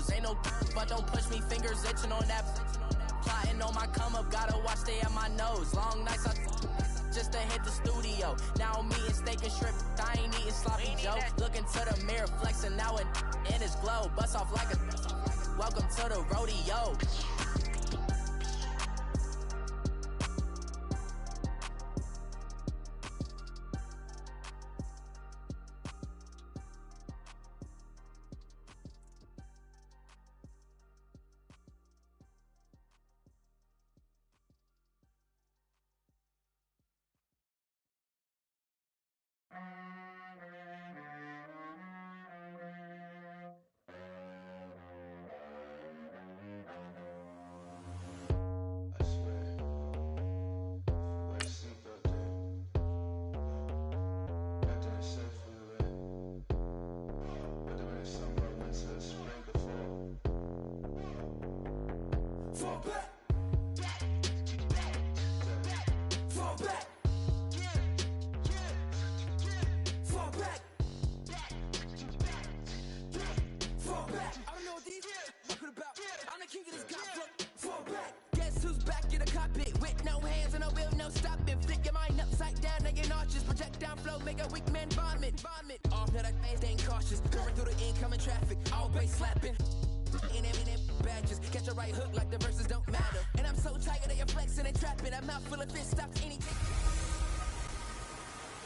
toes. Ain't no but don't push me, fingers itching on that. Plotting on my come up, gotta watch stay at my nose. Long nights just to hit the studio. Now I'm eating steak and shrimp, I ain't eating sloppy Joe. Looking to the mirror, flexing now and in his glow. Bust off like a welcome to the rodeo.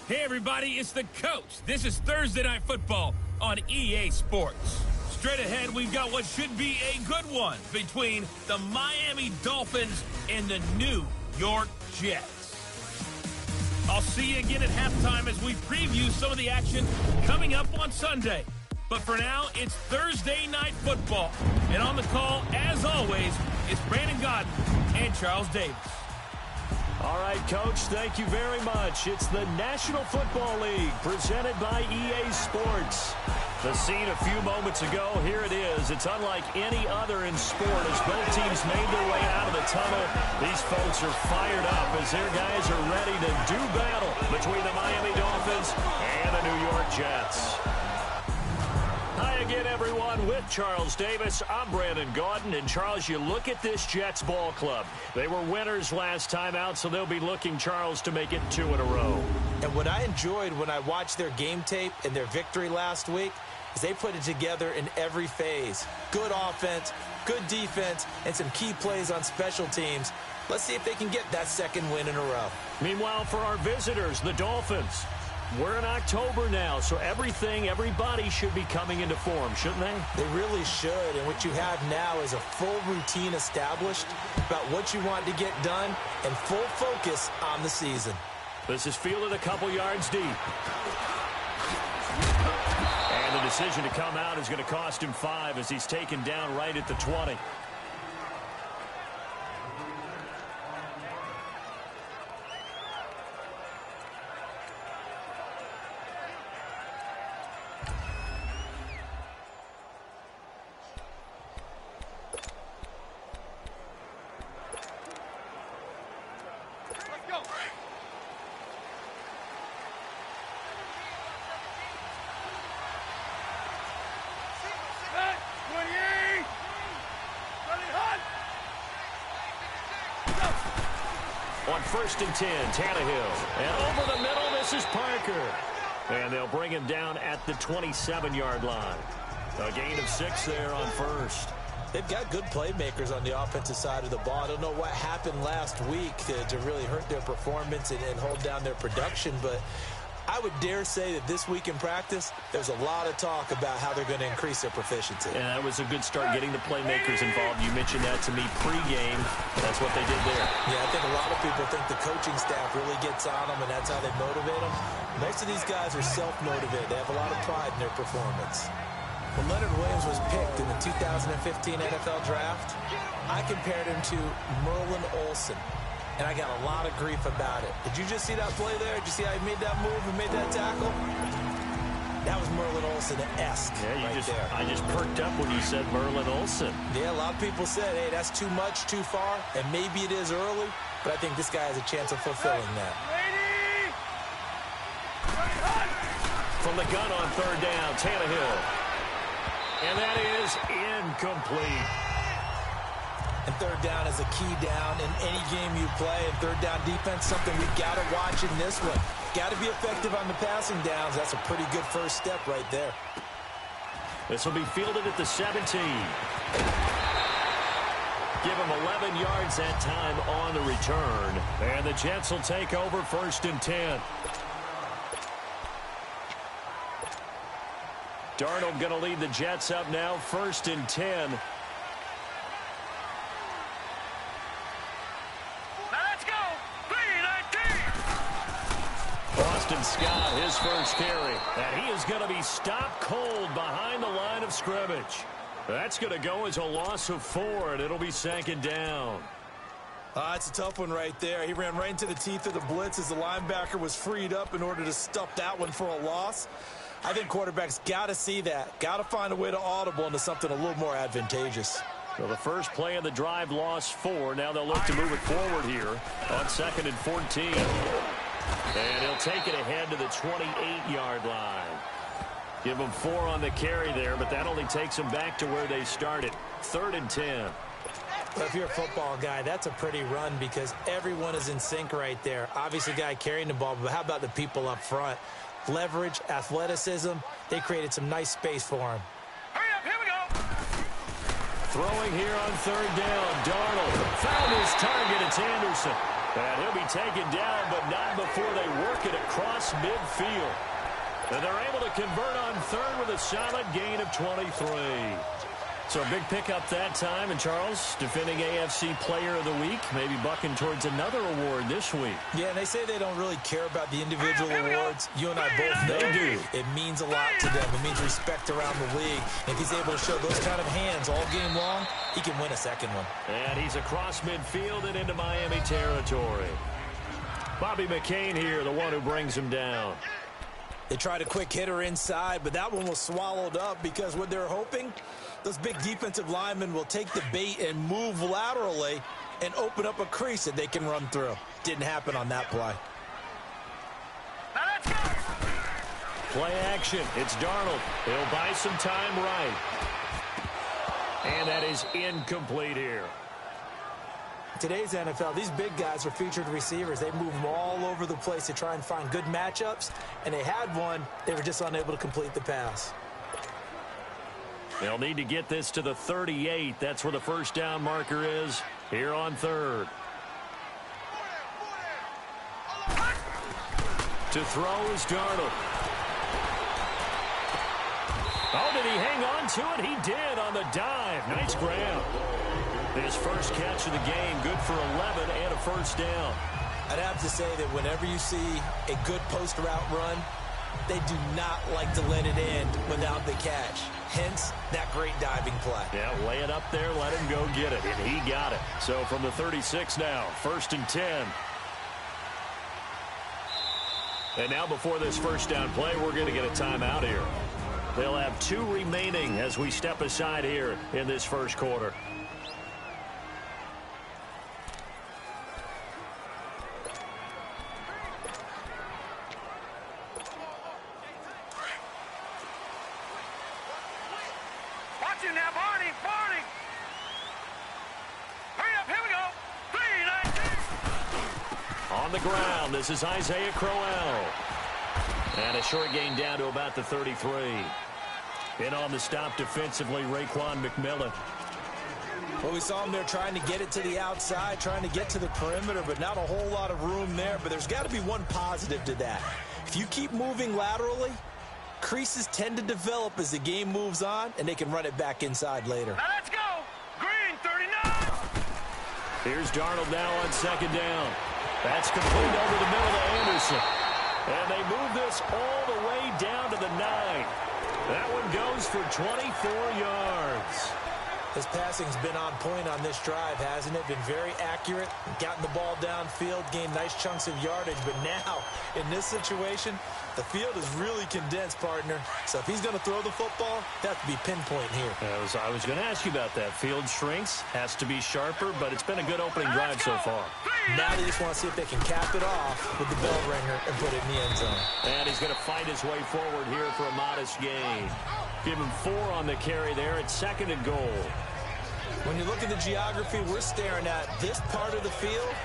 Hey everybody, it's the coach. This is Thursday Night Football on EA Sports. Straight ahead, we've got what should be a good one between the Miami Dolphins and the New York Jets. I'll see you again at halftime as we preview some of the action coming up on Sunday. But for now, it's Thursday Night Football. And on the call, as always, it's Brandon Godden and Charles Davis. All right, Coach, thank you very much. It's the National Football League presented by EA Sports. The scene a few moments ago, here it is. It's unlike any other in sport as both teams made their way out of the tunnel. These folks are fired up as their guys are ready to do battle between the Miami Dolphins and the New York Jets. Hi again, everyone. With Charles Davis, I'm Brandon Gaudin. And, Charles, you look at this Jets ball club. They were winners last time out, so they'll be looking, Charles, to make it 2 in a row. And what I enjoyed when I watched their game tape and their victory last week is they put it together in every phase. Good offense, good defense, and some key plays on special teams. Let's see if they can get that second win in a row. Meanwhile, for our visitors, the Dolphins. We're in October now, so everybody should be coming into form, shouldn't they? They really should, and what you have now is a full routine established about what you want to get done and full focus on the season. This is fielded a couple yards deep. And the decision to come out is going to cost him 5 as he's taken down right at the 20. On 1st and 10, Tannehill. And over the middle, this is Parker. And they'll bring him down at the 27-yard line. A gain of 6 there on 1st. They've got good playmakers on the offensive side of the ball. I don't know what happened last week to really hurt their performance and hold down their production, but I would dare say that this week in practice, there's a lot of talk about how they're going to increase their proficiency. And that was a good start getting the playmakers involved. You mentioned that to me pregame. That's what they did there. Yeah, I think a lot of people think the coaching staff really gets on them, and that's how they motivate them. Most of these guys are self-motivated. They have a lot of pride in their performance. When Leonard Williams was picked in the 2015 NFL Draft, I compared him to Merlin Olsen. And I got a lot of grief about it. Did you just see that play there? Did you see how he made that move and made that tackle? That was Merlin Olsen-esque. Yeah, I just perked up when you said Merlin Olsen. Yeah, a lot of people said, hey, that's too much, too far, and maybe it is early, but I think this guy has a chance of fulfilling that. From the gun on 3rd down, Tannehill. And that is incomplete. And third down is a key down in any game you play. And third down defense, something we've got to watch in this one. Got to be effective on the passing downs. That's a pretty good first step right there. This will be fielded at the 17. Give him 11 yards that time on the return. And the Jets will take over 1st and 10. Darnold going to lead the Jets up now, 1st and 10. Let's go! 3-19! Boston Scott, his first carry. And he is going to be stopped cold behind the line of scrimmage. That's going to go as a loss of 4, and it'll be 2nd down. It's a tough one right there. He ran right into the teeth of the blitz as the linebacker was freed up in order to stuff that one for a loss. I think quarterbacks got to see that. Got to find a way to audible into something a little more advantageous. So the first play of the drive lost 4. Now they'll look to move it forward here on 2nd and 14. And he'll take it ahead to the 28-yard line. Give them 4 on the carry there, but that only takes them back to where they started. 3rd and 10. Well, if you're a football guy, that's a pretty run because everyone is in sync right there. Obviously, the guy carrying the ball, but how about the people up front? Leverage, athleticism, they created some nice space for him. Hurry up, here we go! Throwing here on 3rd down. Darnold found his target. It's Anderson. And he'll be taken down, but not before they work it across midfield. And they're able to convert on 3rd with a solid gain of 23. So a big pickup that time. And Charles, defending AFC Player of the Week, maybe bucking towards another award this week. Yeah, and they say they don't really care about the individual awards. You and I both know they do. It means a lot to them. It means respect around the league. And if he's able to show those kind of hands all game long, he can win a second one. And he's across midfield and into Miami territory. Bobby McCain here, the one who brings him down. They tried a quick hitter inside, but that one was swallowed up because what they're hoping, those big defensive linemen will take the bait and move laterally and open up a crease that they can run through. Didn't happen on that play. Now let's go! Play action. It's Darnold. He'll buy some time right. And that is incomplete here. Today's NFL, these big guys are featured receivers. They move them all over the place to try and find good matchups, and they had one. They were just unable to complete the pass. They'll need to get this to the 38. That's where the first down marker is here on 3rd. To throw is Darnold. Oh, did he hang on to it? He did on the dive. Nice grab. His first catch of the game, good for 11 and a first down. I'd have to say that whenever you see a good post route run, they do not like to let it end without the catch. Hence, that great diving play. Yeah, lay it up there, let him go get it, and he got it. So from the 36 now, 1st and 10. And now before this first down play, we're going to get a timeout here. They'll have 2 remaining as we step aside here in this first quarter. On the ground, this is Isaiah Crowell. And a short gain down to about the 33. In on the stop defensively, Raekwon McMillan. Well, we saw him there trying to get it to the outside, trying to get to the perimeter, but not a whole lot of room there. But there's got to be one positive to that. If you keep moving laterally, creases tend to develop as the game moves on, and they can run it back inside later. Now let's go! Green, 39! Here's Darnold now on 2nd down. That's complete over the middle to Anderson. And they move this all the way down to the 9. That one goes for 24 yards. His passing's been on point on this drive, hasn't it? Been very accurate, gotten the ball downfield, gained nice chunks of yardage. But now, in this situation, the field is really condensed, partner. So if he's going to throw the football, that has to be pinpoint here. I was going to ask you about that. Field shrinks, has to be sharper, but it's been a good opening drive so far. Now they just want to see if they can cap it off with the bell ringer and put it in the end zone. And he's going to fight his way forward here for a modest gain. Give him 4 on the carry there at 2nd and goal. When you look at the geography we're staring at, this part of the field,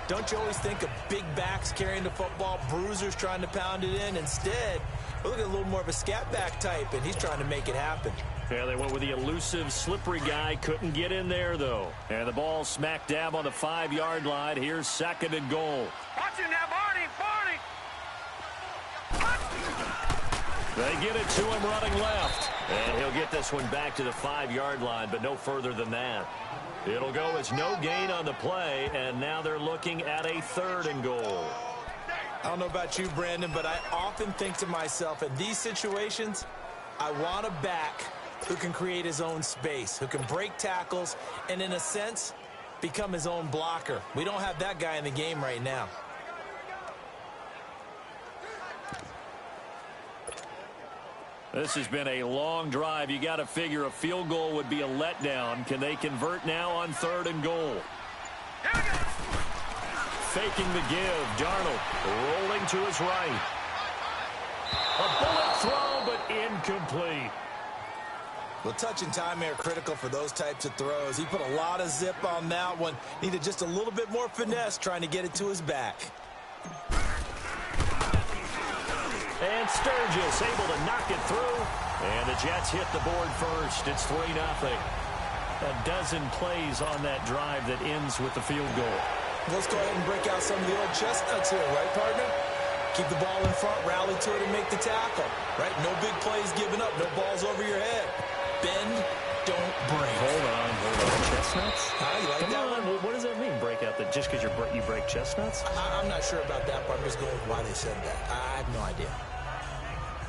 don't you always think of big backs carrying the football, bruisers trying to pound it in? Instead, we're looking at a little more of a scat back type, and he's trying to make it happen. Yeah, they went with the elusive, slippery guy. Couldn't get in there, though. And the ball smack dab on the 5-yard line. Here's 2nd and goal. Watch it now, Barney! They get it to him running left. And he'll get this one back to the 5-yard line, but no further than that. It'll go as no gain on the play, and now they're looking at a 3rd and goal. I don't know about you, Brandon, but I often think to myself, in these situations, I want a back who can create his own space, who can break tackles, and in a sense, become his own blocker. We don't have that guy in the game right now. This has been a long drive. You got to figure a field goal would be a letdown. Can they convert now on 3rd and goal? Faking the give. Darnold rolling to his right. A bullet throw, but incomplete. Well, touch and time are critical for those types of throws. He put a lot of zip on that one. Needed just a little bit more finesse trying to get it to his back. And Sturgis able to knock it through. And the Jets hit the board first. It's 3-0. A dozen plays on that drive that ends with the field goal. Let's go ahead and break out some of the old chestnuts here, right, partner? Keep the ball in front, rally to it, and make the tackle, right? No big plays given up, no balls over your head. Bend, don't break. Hold on. Chestnuts? You like Come that on. one? What does that mean, break out? That just because you break chestnuts? I'm not sure about that, but I'm just going with why they said that. I have no idea.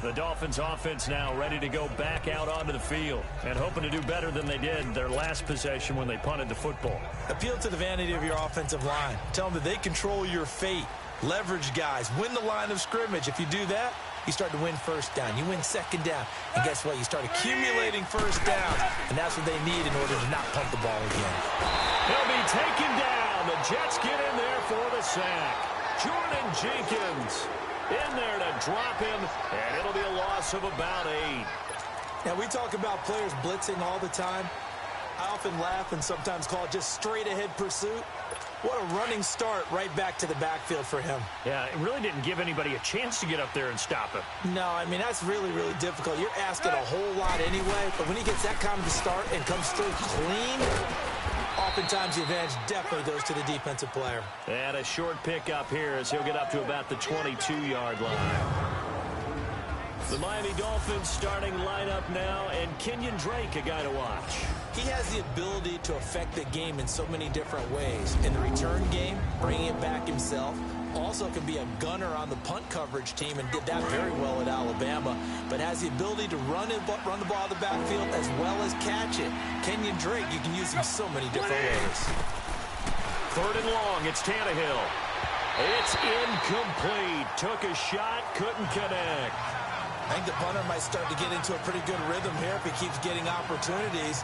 The Dolphins offense now ready to go back out onto the field and hoping to do better than they did their last possession when they punted the football. Appeal to the vanity of your offensive line. Tell them that they control your fate. Leverage guys. Win the line of scrimmage. If you do that, you start to win first down. You win 2nd down. And guess what? You start accumulating first downs. And that's what they need in order to not punt the ball again. He'll be taken down. The Jets get in there for the sack. Jordan Jenkins in there to drop him, and it'll be a loss of about 8. Now, we talk about players blitzing all the time. I often laugh and sometimes call it just straight-ahead pursuit. What a running start right back to the backfield for him. Yeah, it really didn't give anybody a chance to get up there and stop him. No, I mean, that's really, really difficult. You're asking a whole lot anyway, but when he gets that kind of a start and comes through clean, oftentimes the advantage definitely goes to the defensive player. And a short pickup here as he'll get up to about the 22-yard line. The Miami Dolphins starting lineup now, and Kenyon Drake, a guy to watch. He has the ability to affect the game in so many different ways. In the return game, bringing it back himself. Also can be a gunner on the punt coverage team and did that very well at Alabama. But has the ability to run the ball out of the backfield as well as catch it. Kenyon Drake, you can use him so many different ways. 3rd and long, it's Tannehill. It's incomplete. Took a shot, couldn't connect. I think the punter might start to get into a pretty good rhythm here if he keeps getting opportunities.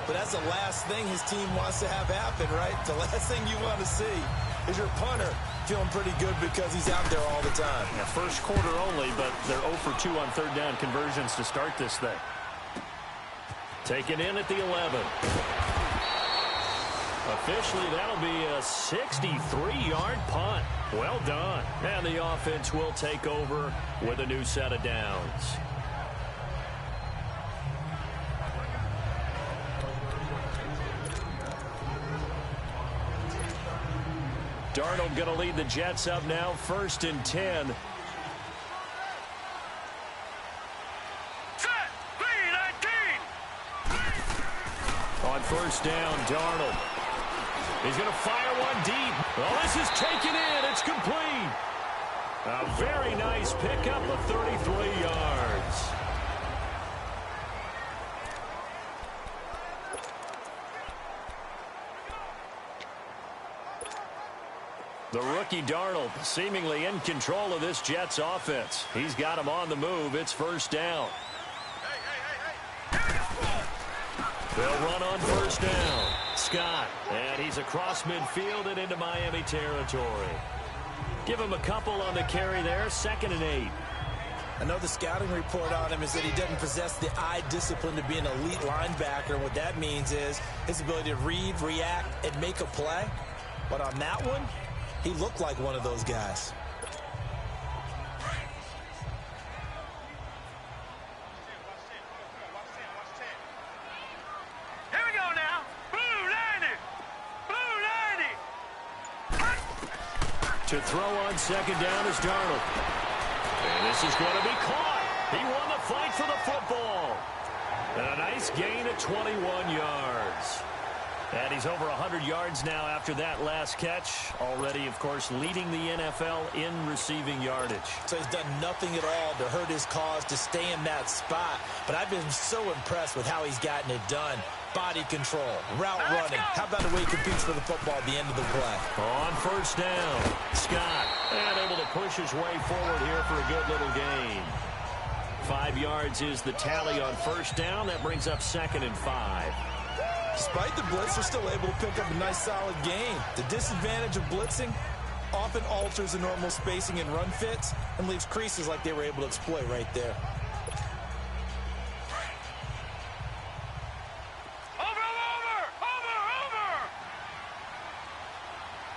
But that's the last thing his team wants to have happen, right? The last thing you want to see is your punter feeling pretty good because he's out there all the time. Yeah, first quarter only, but they're 0 for 2 on 3rd down conversions to start this thing. Taken in at the 11. Officially, that'll be a 63-yard punt. Well done. And the offense will take over with a new set of downs. Darnold going to lead the Jets up now, 1st and 10. On 1st down, Darnold. He's going to fire one deep. Well, this is taken in. It's complete. A very nice pickup of 33 yards. The rookie Darnold seemingly in control of this Jets offense. He's got him on the move. It's 1st down. They'll run on 1st down. Scott, and he's across midfield and into Miami territory. Give him a couple on the carry there, 2nd and 8. I know the scouting report on him is that he doesn't possess the eye discipline to be an elite linebacker. What that means is his ability to read, react, and make a play. But on that one, he looked like one of those guys. Here we go now. Blue 90. To throw on second down is Darnold. And this is going to be caught. He won the fight for the football. And a nice gain of 21 yards. And he's over 100 yards now after that last catch. Already, of course, leading the NFL in receiving yardage. So he's done nothing at all to hurt his cause to stay in that spot. But I've been so impressed with how he's gotten it done. Body control, route running. How about the way he competes for the football at the end of the play? On first down, Scott. And able to push his way forward here for a good little gain. 5 yards is the tally on first down. That brings up 2nd and 5. Despite the blitz, they're still able to pick up a nice solid gain. The disadvantage of blitzing often alters the normal spacing and run fits and leaves creases like they were able to exploit right there.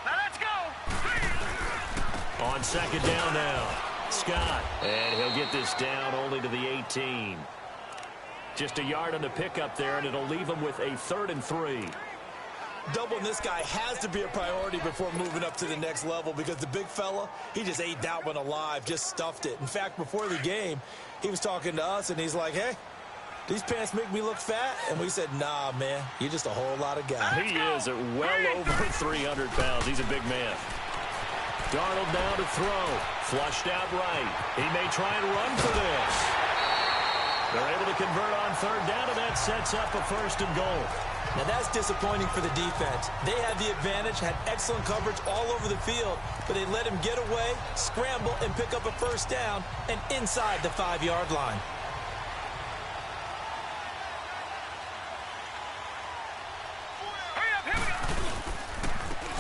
Now let's go. On second down now, Scott. And he'll get this down only to the 18. Just a yard on the pickup there, and it'll leave him with a 3rd and 3. Doubling this guy has to be a priority before moving up to the next level because the big fella, he just ate that one alive, just stuffed it. In fact, before the game, he was talking to us, and he's like, hey, these pants make me look fat? And we said, nah, man, you're just a whole lot of guy. He is at well over 300 pounds. He's a big man. Darnold now to throw. Flushed out right. He may try and run for this. They're able to convert on 3rd down, and that sets up a 1st and goal. Now that's disappointing for the defense. They had the advantage, had excellent coverage all over the field, but they let him get away, scramble, and pick up a 1st down, and inside the 5-yard line.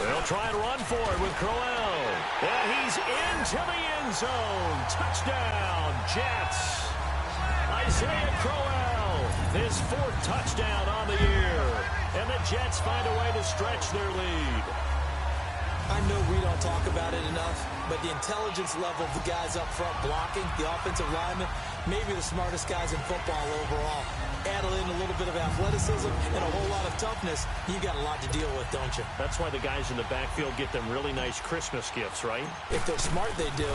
They'll try and run for it with Crowell. And he's into the end zone. Touchdown, Jets. Isaiah Crowell, his 4th touchdown on the year. And the Jets find a way to stretch their lead. I know we don't talk about it enough, but the intelligence level of the guys up front blocking, the offensive linemen, maybe the smartest guys in football overall. Add in a little bit of athleticism and a whole lot of toughness, you got a lot to deal with, don't you? That's why the guys in the backfield get them really nice Christmas gifts, right? If they're smart, they do.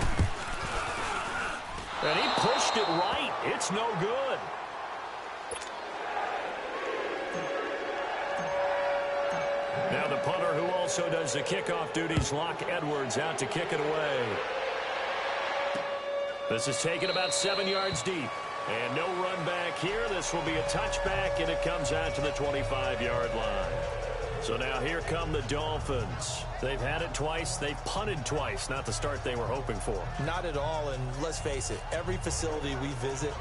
And he pushed it right. It's no good. Now the punter who also does the kickoff duties, Locke Edwards, out to kick it away. This is taken about 7 yards deep. And no run back here. This will be a touchback, and it comes out to the 25-yard line. So now here come the Dolphins. They've had it twice. They've punted twice. Not the start they were hoping for. Not at all, and let's face it, every facility we visit,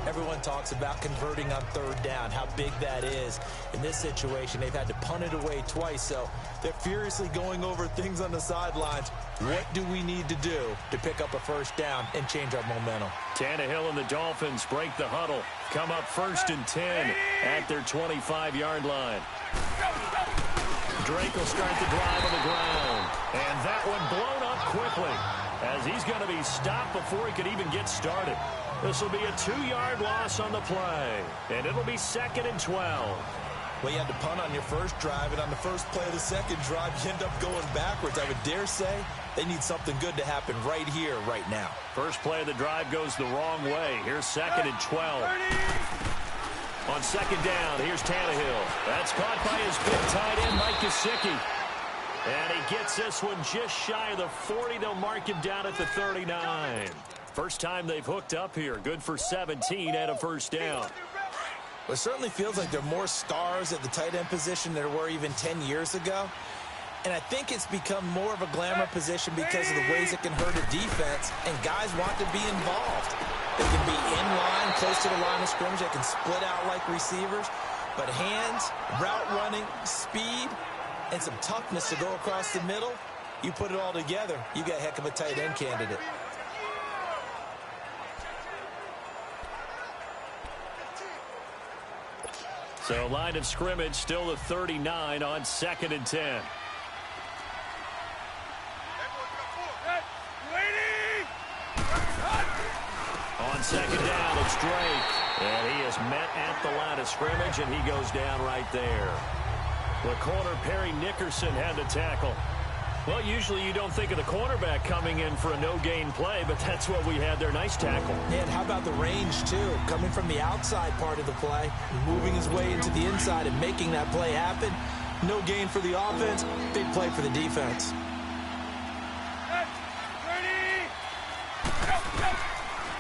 everyone talks about converting on 3rd down, how big that is. In this situation, they've had to punt it away twice, so they're furiously going over things on the sidelines. What do we need to do to pick up a 1st down and change our momentum? Tannehill and the Dolphins break the huddle. Come up 1st and 10 at their 25-yard line. Drake will start the drive on the ground. And that one blown up quickly as he's going to be stopped before he could even get started. This will be a 2-yard loss on the play. And it'll be 2nd and 12. Well, you had to punt on your first drive, and on the first play of the second drive, you end up going backwards. I would dare say they need something good to happen right here, right now. First play of the drive goes the wrong way. Here's 2nd and 12. On 2nd down, here's Tannehill. That's caught by his big tight end, Mike Gesicki. And he gets this one just shy of the 40. They'll mark him down at the 39. First time they've hooked up here. Good for 17 and a 1st down. Well, it certainly feels like there are more stars at the tight end position than there were even 10 years ago. And I think it's become more of a glamour position because of the ways it can hurt a defense, and guys want to be involved. They can be in line, close to the line of scrimmage. They can split out like receivers. But hands, route running, speed, and some toughness to go across the middle, you put it all together, you got a heck of a tight end candidate. So line of scrimmage still the 39 on 2nd and 10. On 2nd down, it's Drake. And he is met at the line of scrimmage, and he goes down right there. The corner, Perry Nickerson, had to tackle. Well, usually you don't think of the cornerback coming in for a no-gain play, but that's what we had there. Nice tackle. And how about the range, too? Coming from the outside part of the play, moving his way into the inside and making that play happen. No gain for the offense, big play for the defense.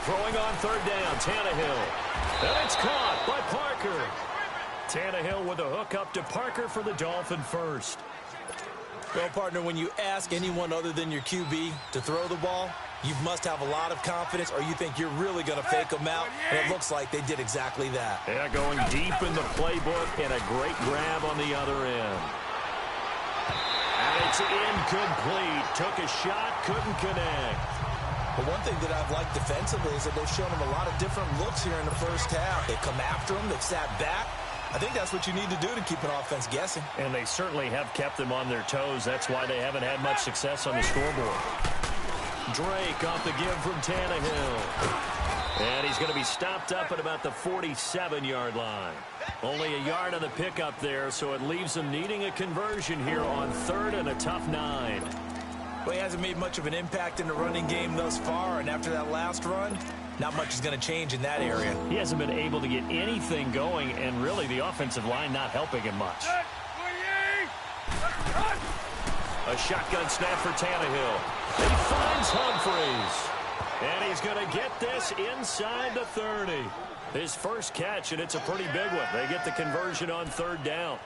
Throwing on 3rd down, Tannehill. And it's caught by Parker. Tannehill with a hook up to Parker for the Dolphin first. Well, partner, when you ask anyone other than your QB to throw the ball, you must have a lot of confidence or you think you're really going to fake them out, and it looks like they did exactly that. Yeah, going deep in the playbook and a great grab on the other end. And it's incomplete. Took a shot, couldn't connect. But one thing that I've liked defensively is that they've shown him a lot of different looks here in the first half. They've come after him. They've sat back. I think that's what you need to do to keep an offense guessing. And they certainly have kept them on their toes. That's why they haven't had much success on the scoreboard. Drake off the give from Tannehill. And he's going to be stopped up at about the 47-yard line. Only a yard on the pickup there, so it leaves them needing a conversion here on 3rd and a tough 9. Well, he hasn't made much of an impact in the running game thus far, and after that last run, not much is going to change in that area. He hasn't been able to get anything going, and really the offensive line not helping him much. A shotgun snap for Tannehill. He finds Humphreys. And he's going to get this inside the 30. His first catch, and it's a pretty big one. They get the conversion on 3rd down.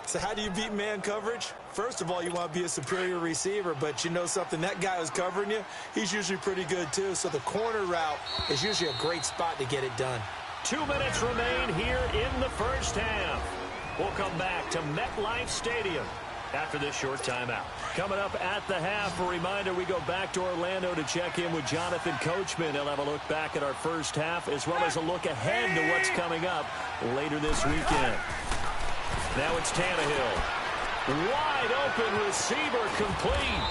So how do you beat man coverage? First of all, you want to be a superior receiver, but you know something, that guy who's covering you, he's usually pretty good too. So the corner route is usually a great spot to get it done. 2 minutes remain here in the first half. We'll come back to MetLife Stadium after this short timeout. Coming up at the half, a reminder, we go back to Orlando to check in with Jonathan Coachman. He'll have a look back at our first half as well as a look ahead to what's coming up later this weekend. Now it's Tannehill. Wide open receiver complete.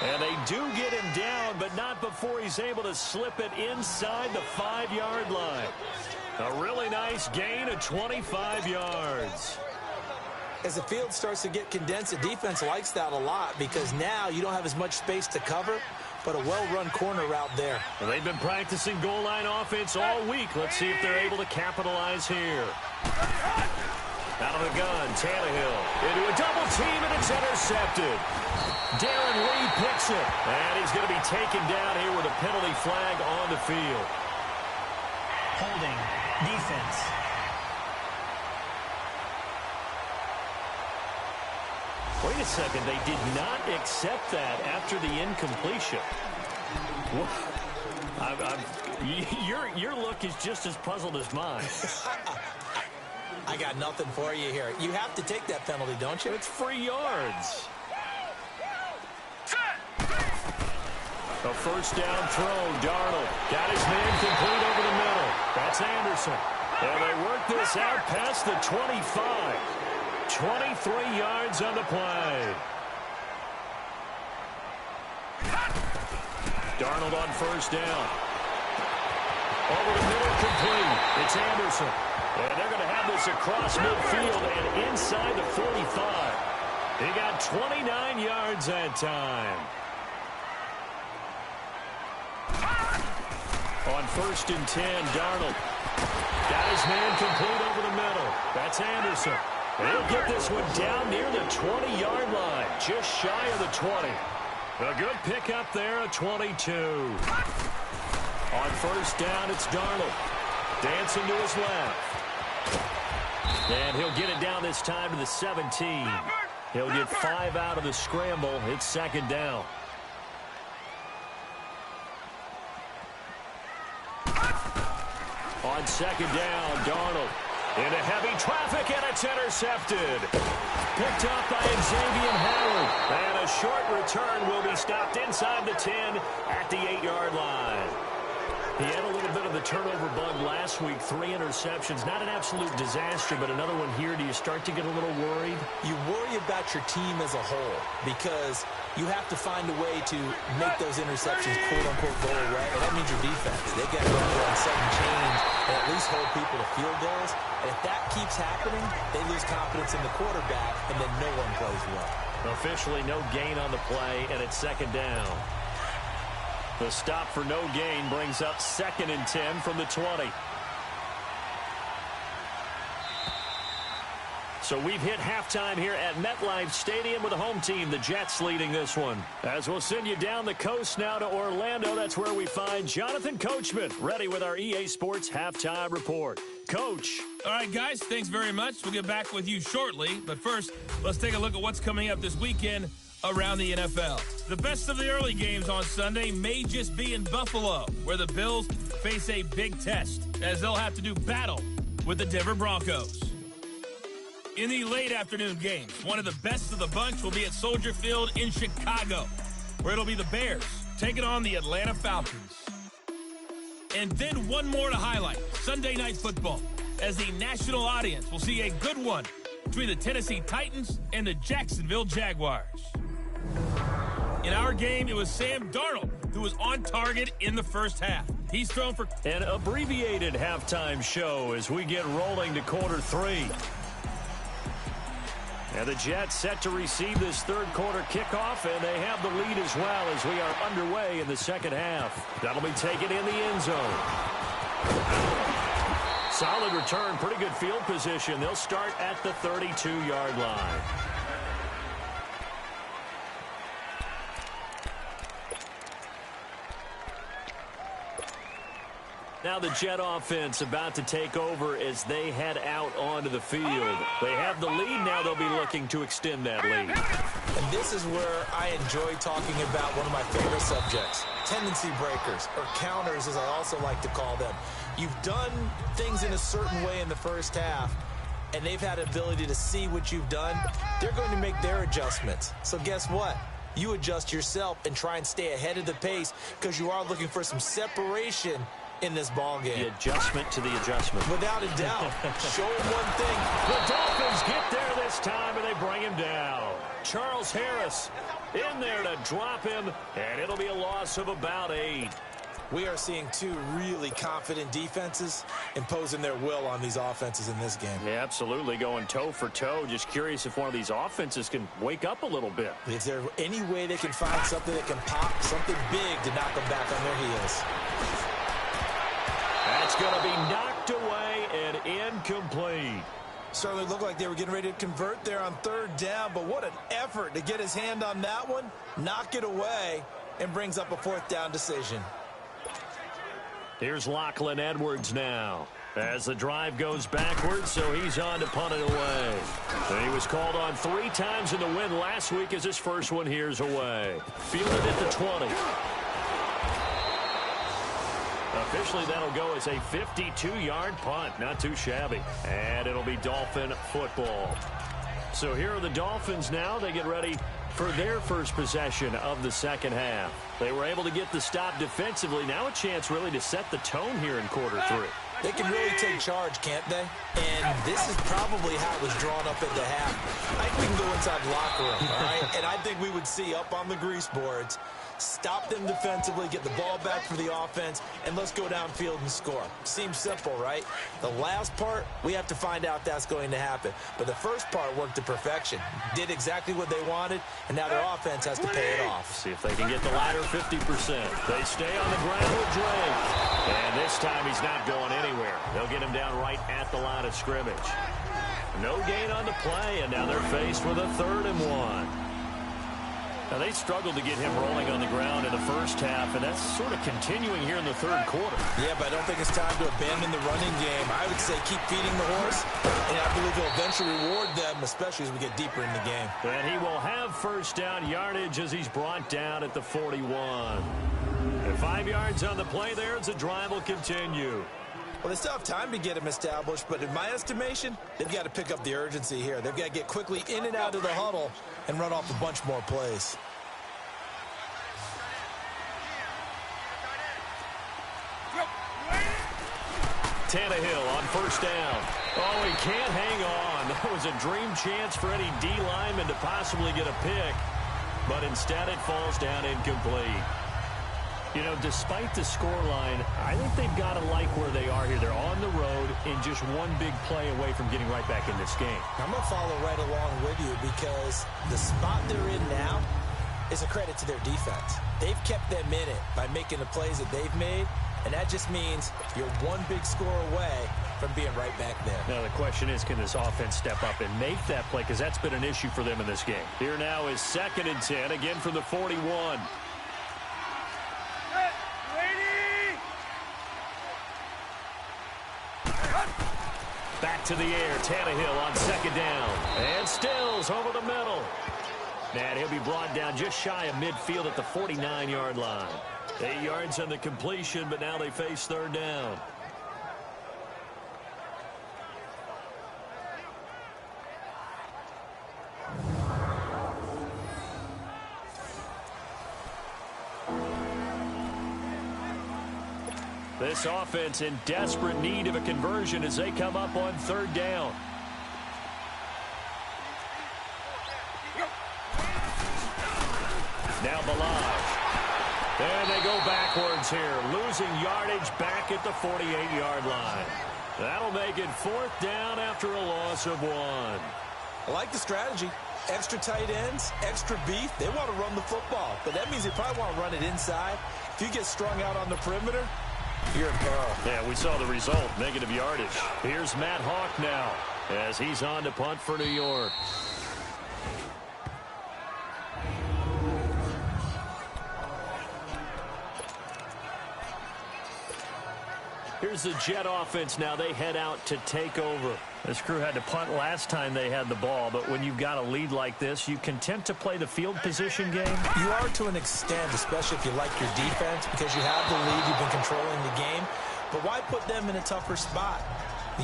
And they do get him down, but not before he's able to slip it inside the 5-yard line. A really nice gain of 25 yards. As the field starts to get condensed, the defense likes that a lot because now you don't have as much space to cover, but a well-run corner route there. Well, they've been practicing goal line offense all week. Let's see if they're able to capitalize here. Out of the gun, Tannehill into a double team, and it's intercepted. Darren Lee picks it, and he's going to be taken down here with a penalty flag on the field. Holding, defense. Wait a second, they did not accept that after the incompletion. Your look is just as puzzled as mine. I got nothing for you here. You have to take that penalty, don't you? It's free yards. A first down throw. Darnold got his man complete over the middle. That's Anderson. And they work this out past the 25. 23 yards on the play. Darnold on first down. Over the middle, complete. It's Anderson. And they're going to have this across midfield and inside the 45. He got 29 yards that time. On 1st and 10, Darnold got his man complete over the middle. That's Anderson. He'll get this one down near the 20-yard line, just shy of the 20. A good pickup there, a 22. On first down, it's Darnold. Dancing to his left. And he'll get it down this time to the 17. He'll get 5 out of the scramble. It's 2nd down. On 2nd down, Darnold into heavy traffic, and it's intercepted. Picked up by Xavier Howard. And a short return will be stopped inside the 10 at the 8-yard line. He had a little bit of the turnover bug last week, 3 interceptions. Not an absolute disaster, but another one here. Do you start to get a little worried? You worry about your team as a whole because you have to find a way to make those interceptions, quote-unquote, go away, and that means your defense. They've got to go on sudden change and at least hold people to field goals. And if that keeps happening, they lose confidence in the quarterback, and then no one plays well. Officially no gain on the play, and it's second down. The stop for no gain brings up 2nd and 10 from the 20. So we've hit halftime here at MetLife Stadium with the home team, the Jets, leading this one. As we'll send you down the coast now to Orlando, that's where we find Jonathan Coachman, ready with our EA Sports Halftime Report. Coach. All right, guys, thanks very much. We'll get back with you shortly. But first, let's take a look at what's coming up this weekend around the NFL. The best of the early games on Sunday may just be in Buffalo, where the Bills face a big test, as they'll have to do battle with the Denver Broncos. In the late afternoon games, one of the best of the bunch will be at Soldier Field in Chicago, where it'll be the Bears taking on the Atlanta Falcons. And then one more to highlight, Sunday Night Football, as the national audience will see a good one between the Tennessee Titans and the Jacksonville Jaguars. In our game, it was Sam Darnold who was on target in the first half. He's thrown for an abbreviated halftime show as we get rolling to quarter 3. And the Jets set to receive this third quarter kickoff, and they have the lead as well as we are underway in the second half. That'll be taken in the end zone. Solid return, pretty good field position. They'll start at the 32-yard line. Now the Jet offense about to take over as they head out onto the field. They have the lead. Now they'll be looking to extend that lead. And this is where I enjoy talking about one of my favorite subjects, tendency breakers, or counters as I also like to call them. You've done things in a certain way in the first half, and they've had the ability to see what you've done. They're going to make their adjustments. So guess what? You adjust yourself and try and stay ahead of the pace because you are looking for some separation in this ball game. The adjustment to the adjustment. Without a doubt. Show him one thing. The Dolphins get there this time, and they bring him down. Charles Harris in there to drop him, and it'll be a loss of about 8. We are seeing two really confident defenses imposing their will on these offenses in this game. Yeah, absolutely, going toe for toe. Just curious if one of these offenses can wake up a little bit. Is there any way they can find something that can pop, something big to knock them back on their heels? That's going to be knocked away and incomplete. Certainly looked like they were getting ready to convert there on third down, but what an effort to get his hand on that one, knock it away, and brings up a fourth down decision. Here's Lachlan Edwards now as the drive goes backwards, so he's on to punt it away. And he was called on 3 times in the win last week as his first one here's away. Fielded at the 20. Officially, that'll go as a 52-yard punt. Not too shabby. And it'll be Dolphin football. So here are the Dolphins now. They get ready for their first possession of the second half. They were able to get the stop defensively. Now a chance really to set the tone here in quarter 3. They can really take charge, can't they? And this is probably how it was drawn up at the half. I think we can go inside the locker room, all right? And I think we would see up on the grease boards, stop them defensively, get the ball back for the offense, and let's go downfield and score. Seems simple, right? The last part, we have to find out that's going to happen. But the first part worked to perfection. Did exactly what they wanted, and now their offense has to pay it off. See if they can get the latter 50%. They stay on the ground with Drake. And this time he's not going anywhere. They'll get him down right at the line of scrimmage. No gain on the play, and now they're faced with a 3rd and 1. Now, they struggled to get him rolling on the ground in the first half, and that's sort of continuing here in the third quarter. Yeah, but I don't think it's time to abandon the running game. I would say keep feeding the horse, and I believe he'll eventually reward them, especially as we get deeper in the game. And he will have first down yardage as he's brought down at the 41. And 5 yards on the play there as the drive will continue. Well, they still have time to get him established, but in my estimation, they've got to pick up the urgency here. They've got to get quickly in and out of the huddle and run off a bunch more plays. Tannehill on first down. Oh, he can't hang on. That was a dream chance for any D lineman to possibly get a pick. But instead it falls down incomplete. You know, despite the scoreline, I think they've got to like where they are here. They're on the road and just one big play away from getting right back in this game. I'm going to follow right along with you because the spot they're in now is a credit to their defense. They've kept them in it by making the plays that they've made, and that just means you're one big score away from being right back there. Now the question is, can this offense step up and make that play? Because that's been an issue for them in this game. Here now is 2nd and 10, again from the 41. Back to the air, Tannehill on 2nd down. And Stills over the middle. And he'll be brought down just shy of midfield at the 49-yard line. 8 yards on the completion, but now they face 3rd down. This offense in desperate need of a conversion as they come up on 3rd down. Now Balaj. And they go backwards here, losing yardage back at the 48-yard line. That'll make it 4th down after a loss of 1. I like the strategy. Extra tight ends, extra beef. They want to run the football, but that means they probably want to run it inside. If you get strung out on the perimeter, you're in peril. Yeah, we saw the result, negative yardage. Here's Matt Hawk now as he's on to punt for New York. Here's the Jet offense now. They head out to take over. This crew had to punt last time they had the ball, but when you've got a lead like this, you content to play the field position game? You are to an extent, especially if you like your defense, because you have the lead, you've been controlling the game. But why put them in a tougher spot?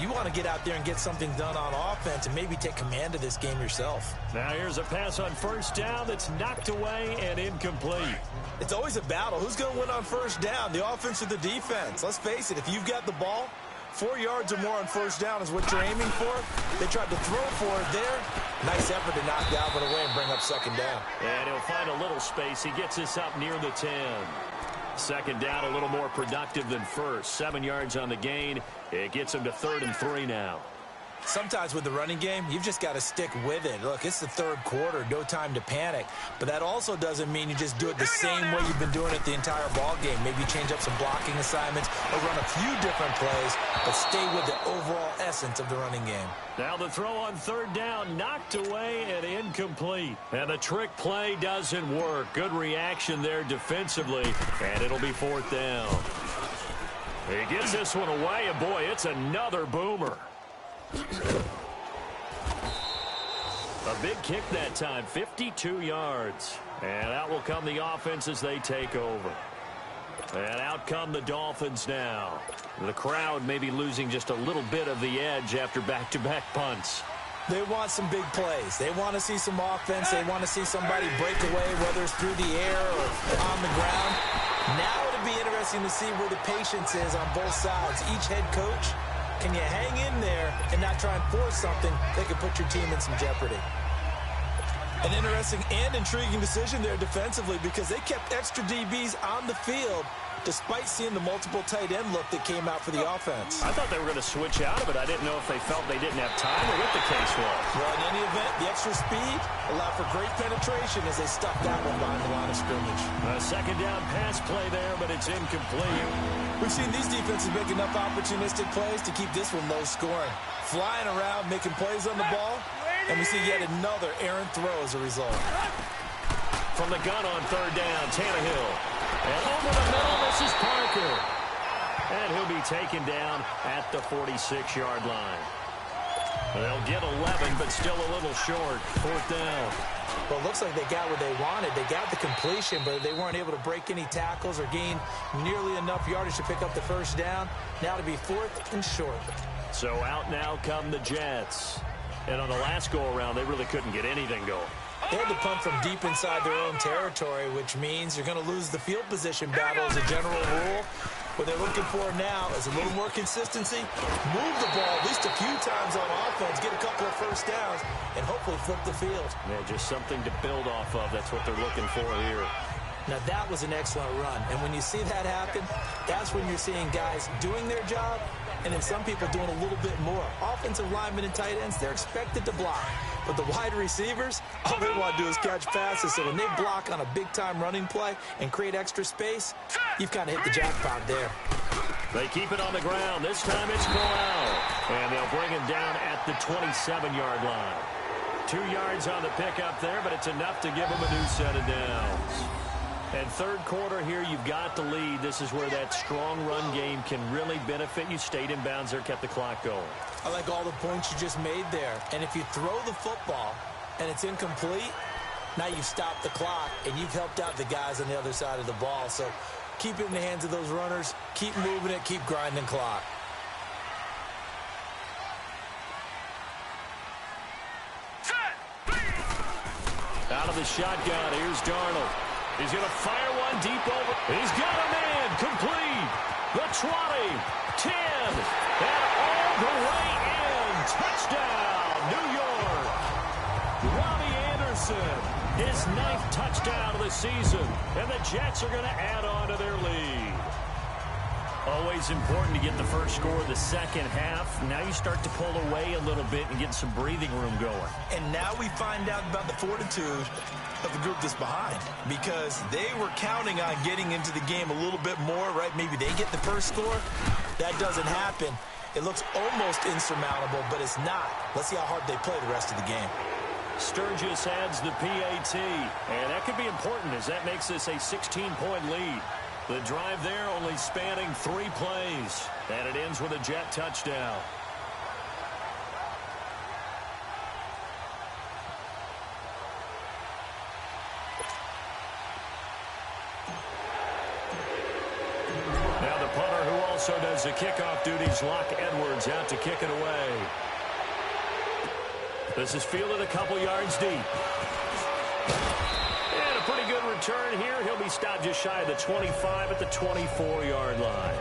You want to get out there and get something done on offense and maybe take command of this game yourself. Now here's a pass on 1st down that's knocked away and incomplete. It's always a battle. Who's going to win on 1st down, the offense or the defense? Let's face it, if you've got the ball, 4 yards or more on 1st down is what you're aiming for. They tried to throw for it there. Nice effort to knock Dolphin away and bring up 2nd down. And he'll find a little space. He gets us up near the 10. 2nd down, a little more productive than 1st. 7 yards on the gain. It gets him to 3rd and 3 now. Sometimes with the running game, you've just got to stick with it. Look, it's the 3rd quarter, no time to panic. But that also doesn't mean you just do it the same way you've been doing it the entire ball game. Maybe change up some blocking assignments or run a few different plays, but stay with the overall essence of the running game. Now the throw on 3rd down, knocked away and incomplete. And the trick play doesn't work. Good reaction there defensively, and it'll be 4th down. He gets this one away, and boy, it's another boomer. A big kick that time, 52 yards. And out will come the offense as they take over. And out come the Dolphins now. The crowd may be losing just a little bit of the edge after back-to-back punts. They want some big plays. They want to see some offense. They want to see somebody break away, whether it's through the air or on the ground. Now it'll be interesting to see where the patience is on both sides. Each head coach, can you hang in there and not try and force something that could put your team in some jeopardy? An interesting and intriguing decision there defensively because they kept extra DBs on the field despite seeing the multiple tight end look that came out for the offense. I thought they were going to switch out of it. I didn't know if they felt they didn't have time or what the case was. Well, in any event, the extra speed allowed for great penetration as they stuffed that one behind the line of scrimmage. A 2nd down pass play there, but it's incomplete. We've seen these defenses make enough opportunistic plays to keep this one low scoring. Flying around, making plays on the ball, and we see yet another errant throw as a result. From the gun on 3rd down, Tannehill. And over the middle, this is Parker. And he'll be taken down at the 46-yard line. They'll get 11, but still a little short. 4th down. Well, it looks like they got what they wanted. They got the completion, but they weren't able to break any tackles or gain nearly enough yardage to pick up the 1st down. Now to be 4th and short. So out now come the Jets. And on the last go-around, they really couldn't get anything going. They had to punt from deep inside their own territory, which means you're going to lose the field position battle as a general rule. What they're looking for now is a little more consistency, move the ball at least a few times on offense, get a couple of first downs, and hopefully flip the field. Yeah, just something to build off of. That's what they're looking for here. Now, that was an excellent run. And when you see that happen, that's when you're seeing guys doing their job and then some people doing a little bit more. Offensive linemen and tight ends, they're expected to block. But the wide receivers, all they want to do is catch passes. So when they block on a big-time running play and create extra space, you've kind of hit the jackpot there. They keep it on the ground. This time it's Corral. And they'll bring him down at the 27-yard line. 2 yards on the pickup there, but it's enough to give him a new set of downs. And third quarter here, you've got the lead. This is where that strong run game can really benefit you. Stayed in bounds there, kept the clock going. I like all the points you just made there. And if you throw the football and it's incomplete, now you've stopped the clock and you've helped out the guys on the other side of the ball. So keep it in the hands of those runners. Keep moving it. Keep grinding clock. Out of the shotgun, here's Darnold. He's going to fire one deep over. He's got a man complete. The 20, 10, and all the way in. Touchdown, New York. Robbie Anderson, his 9th touchdown of the season. And the Jets are going to add on to their lead. Always important to get the first score of the second half. Now you start to pull away a little bit and get some breathing room going. And now we find out about the fortitude of the group that's behind, because they were counting on getting into the game a little bit more, right? Maybe they get the first score. That doesn't happen. It looks almost insurmountable, but it's not. Let's see how hard they play the rest of the game. Sturgis adds the PAT, and that could be important as that makes this a 16-point lead. The drive there only spanning 3 plays, and it ends with a Jet touchdown. Now the punter, who also does the kickoff duties, Locke Edwards, out to kick it away. This is fielded a couple yards deep. And a pretty good return here. He'll be stopped just shy of the 25 at the 24-yard line.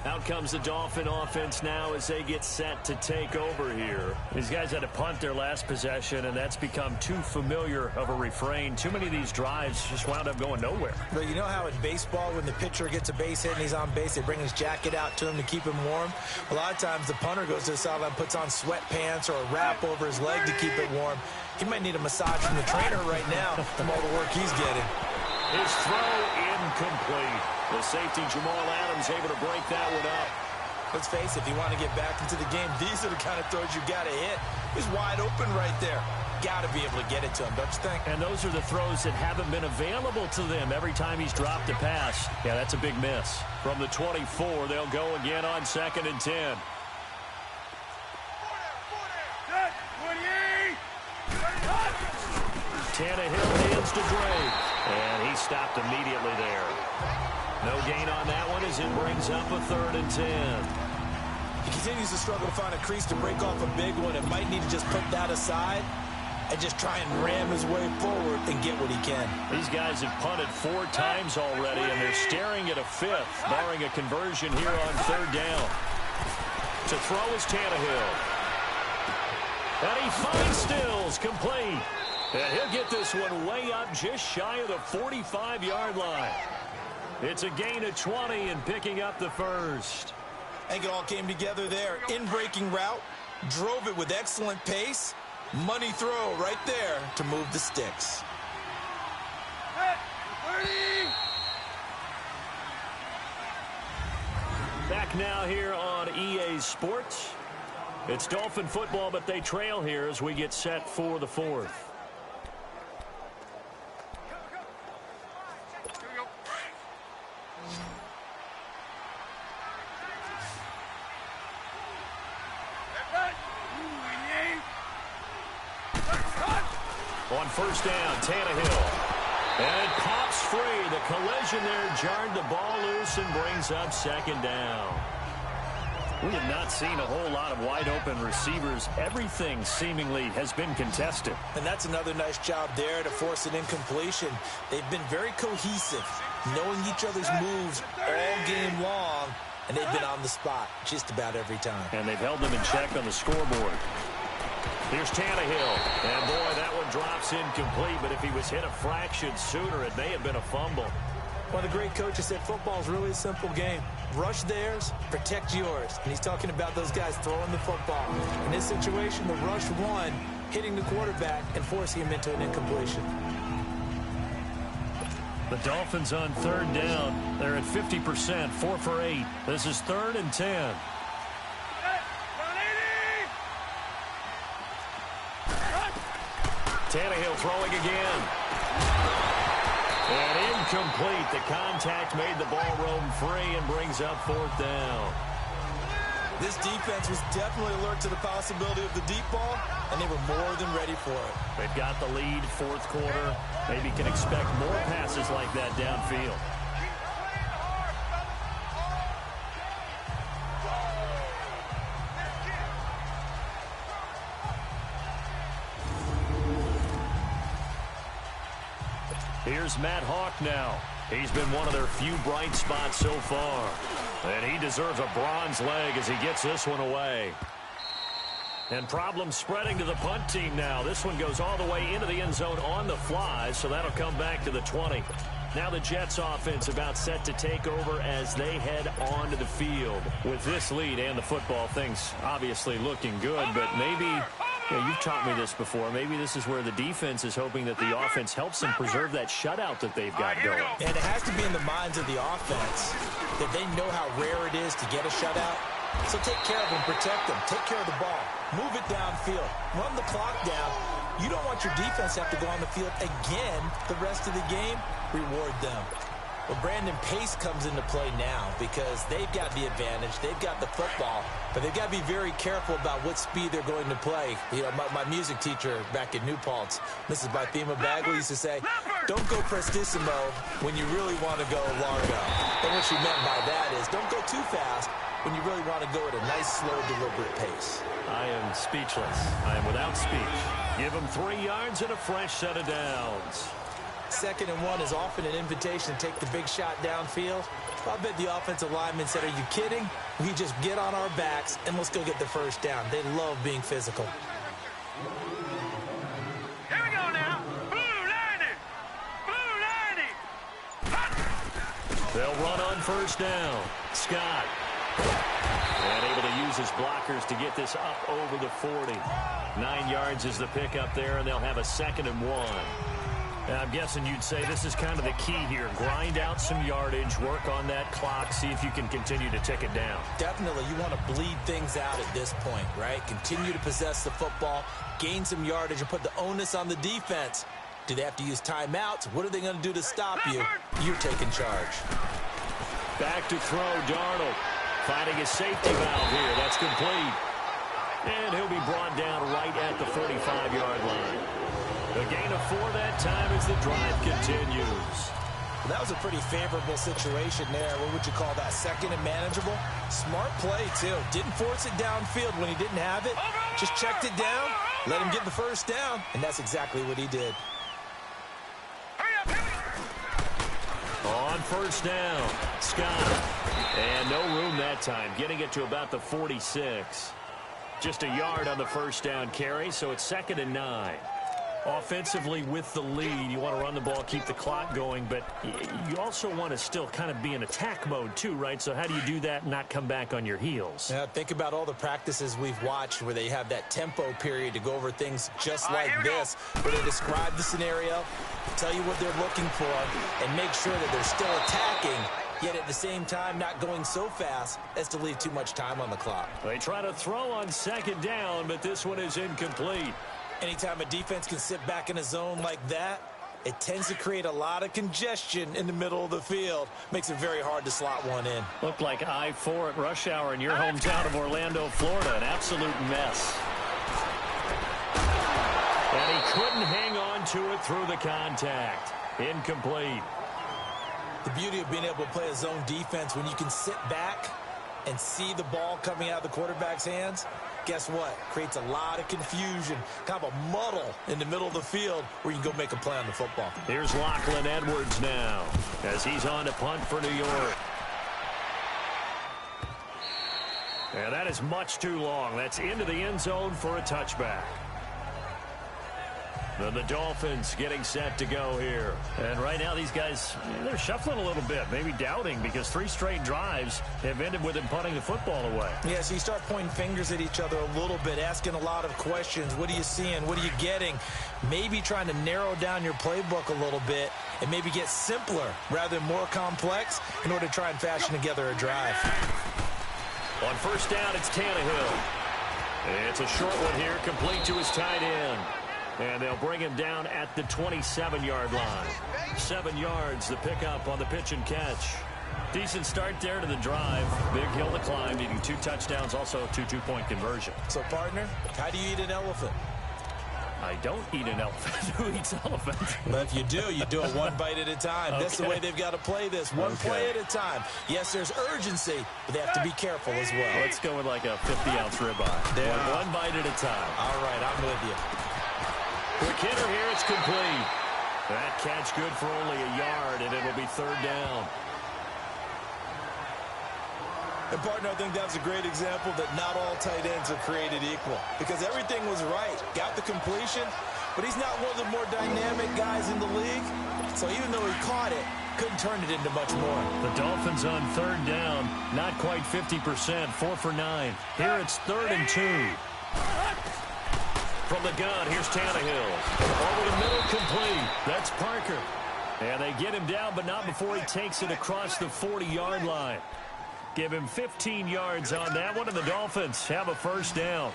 Out comes the Dolphin offense now as they get set to take over here. These guys had to punt their last possession, and that's become too familiar of a refrain. Too many of these drives just wound up going nowhere. But you know how in baseball, when the pitcher gets a base hit and he's on base, they bring his jacket out to him to keep him warm? A lot of times the punter goes to the sideline, puts on sweatpants or a wrap over his leg to keep it warm. He might need a massage from the trainer right now from all the work he's getting. His throw incomplete. The safety, Jamal Adams, able to break that one up. Let's face it, if you want to get back into the game, these are the kind of throws you got to hit. He's wide open right there. Got to be able to get it to him, don't you think? And those are the throws that haven't been available to them every time he's dropped a pass. Yeah, that's a big miss. From the 24, they'll go again on 2nd and 10. Tannehill hands to Drake, and he stopped immediately there. No gain on that one as it brings up a 3rd and 10. He continues to struggle to find a crease to break off a big one and might need to just put that aside and just try and ram his way forward and get what he can. These guys have punted 4 times already, and they're staring at a 5th, barring a conversion here on 3rd down. To throw is Tannehill. And he finds Stills, complete. And he'll get this one way up just shy of the 45-yard line. It's a gain of 20 and picking up the first. I think it all came together there. In-breaking route, drove it with excellent pace. Money throw right there to move the sticks. Back now here on EA Sports. It's Dolphin football, but they trail here as we get set for the 4th. On 1st down, Tannehill. And it pops free. The collision there jarred the ball loose and brings up 2nd down. We have not seen a whole lot of wide-open receivers. Everything seemingly has been contested. And that's another nice job there to force an incompletion. They've been very cohesive. knowing each other's moves all game long, and they've been on the spot just about every time. And they've held them in check on the scoreboard. Here's Tannehill. And, boy, that one drops incomplete, but if he was hit a fraction sooner, it may have been a fumble. One of the great coaches said football is really a simple game. Rush theirs, protect yours. And he's talking about those guys throwing the football. In this situation, the rush won, hitting the quarterback and forcing him into an incompletion. The Dolphins on third down. They're at 50%, 4 for 8. This is 3rd and 10. Tannehill throwing again. And incomplete. The contact made the ball roam free and brings up 4th down. This defense was definitely alert to the possibility of the deep ball, and they were more than ready for it. They've got the lead, 4th quarter. Maybe can expect more passes like that downfield. Here's Matt Hawk now. He's been one of their few bright spots so far. And he deserves a bronze leg as he gets this one away. And problems spreading to the punt team now. This one goes all the way into the end zone on the fly, so that'll come back to the 20. Now the Jets offense about set to take over as they head onto the field. With this lead and the football, things obviously looking good, but maybe, you've taught me this before, maybe this is where the defense is hoping that the offense helps them preserve that shutout that they've got going. And it has to be in the minds of the offense that they know how rare it is to get a shutout. So take care of them, protect them, take care of the ball, move it downfield, run the clock down. You don't want your defense to have to go on the field again the rest of the game. Reward them. Well, Brandon, pace comes into play now because they've got the advantage. They've got the football, but they've got to be very careful about what speed they're going to play. You know, my music teacher back in New Paltz, Mrs. Bythema Bagley, used to say, don't go prestissimo when you really want to go largo. And what she meant by that is don't go too fast when you really want to go at a nice, slow, deliberate pace. I am speechless. I am without speech. Give them 3 yards and a fresh set of downs. 2nd and 1 is often an invitation to take the big shot downfield. I bet the offensive lineman said, are you kidding? We just get on our backs and let's go get the first down. They love being physical. Here we go now. Blue 90. Blue 90. They'll run on first down. Scott. And able to use his blockers to get this up over the 40. 9 yards is the pickup there, and they'll have a 2nd and 1. I'm guessing you'd say this is kind of the key here. Grind out some yardage, work on that clock, see if you can continue to tick it down. Definitely. You want to bleed things out at this point, right? Continue to possess the football, gain some yardage, and put the onus on the defense. Do they have to use timeouts? What are they going to do to stop you? You're taking charge. Back to throw, Darnold. Finding his safety valve here. That's complete. And he'll be brought down right at the 45-yard line. A gain of 4 that time as the drive continues. Well, that was a pretty favorable situation there. What would you call that? 2nd and manageable? Smart play, too. Didn't force it downfield when he didn't have it. Just checked it down, let him get the first down, and that's exactly what he did. On first down, Scott. And no room that time, getting it to about the 46. Just a yard on the first down carry, so it's 2nd and 9. Offensively with the lead, you want to run the ball, keep the clock going, but you also want to still kind of be in attack mode too, right? So how do you do that and not come back on your heels? Yeah, think about all the practices we've watched where they have that tempo period to go over things just like this, where they describe the scenario, tell you what they're looking for, and make sure that they're still attacking, yet at the same time not going so fast as to leave too much time on the clock. They try to throw on 2nd down, but this one is incomplete. Anytime a defense can sit back in a zone like that, it tends to create a lot of congestion in the middle of the field. Makes it very hard to slot one in. Looked like I-4 at rush hour in your hometown of Orlando, Florida. An absolute mess. And he couldn't hang on to it through the contact. Incomplete. The beauty of being able to play a zone defense when you can sit back and see the ball coming out of the quarterback's hands, guess what? Creates a lot of confusion, kind of a muddle in the middle of the field where you can go make a play on the football. Here's Lachlan Edwards now as he's on to punt for New York. And that is much too long. That's into the end zone for a touchback. Then the Dolphins getting set to go here. And right now these guys, they're shuffling a little bit, maybe doubting, because 3 straight drives have ended with them punting the football away. Yeah, so you start pointing fingers at each other a little bit, asking a lot of questions. What are you seeing? What are you getting? Maybe trying to narrow down your playbook a little bit and maybe get simpler rather than more complex in order to try and fashion together a drive. On first down, it's Tannehill. It's a short one here, complete to his tight end. And they'll bring him down at the 27-yard line. 7 yards, the pickup on the pitch and catch. Decent start there to the drive. Big hill to climb, needing 2 touchdowns, also a 2-2-point conversion. So, partner, how do you eat an elephant? I don't eat an elephant. Who eats elephant? Well, if you do it 1 bite at a time. Okay. That's the way they've got to play this. One play at a time. Yes, there's urgency, but they have to be careful as well. Let's go with like a 50-ounce ribeye. One bite at a time. All right, I'm with you. Quick hitter here, it's complete. That catch good for only a yard, and it'll be 3rd down. And, partner, I think that's a great example that not all tight ends are created equal, because everything was right. Got the completion, but he's not one of the more dynamic guys in the league. So even though he caught it, couldn't turn it into much more. The Dolphins on 3rd down, not quite 50%, 4 for 9. Here it's 3rd and 2. From the gun, here's Tannehill. Over the middle, complete. That's Parker. And they get him down, but not before he takes it across the 40-yard line. Give him 15 yards on that one, and the Dolphins have a first down.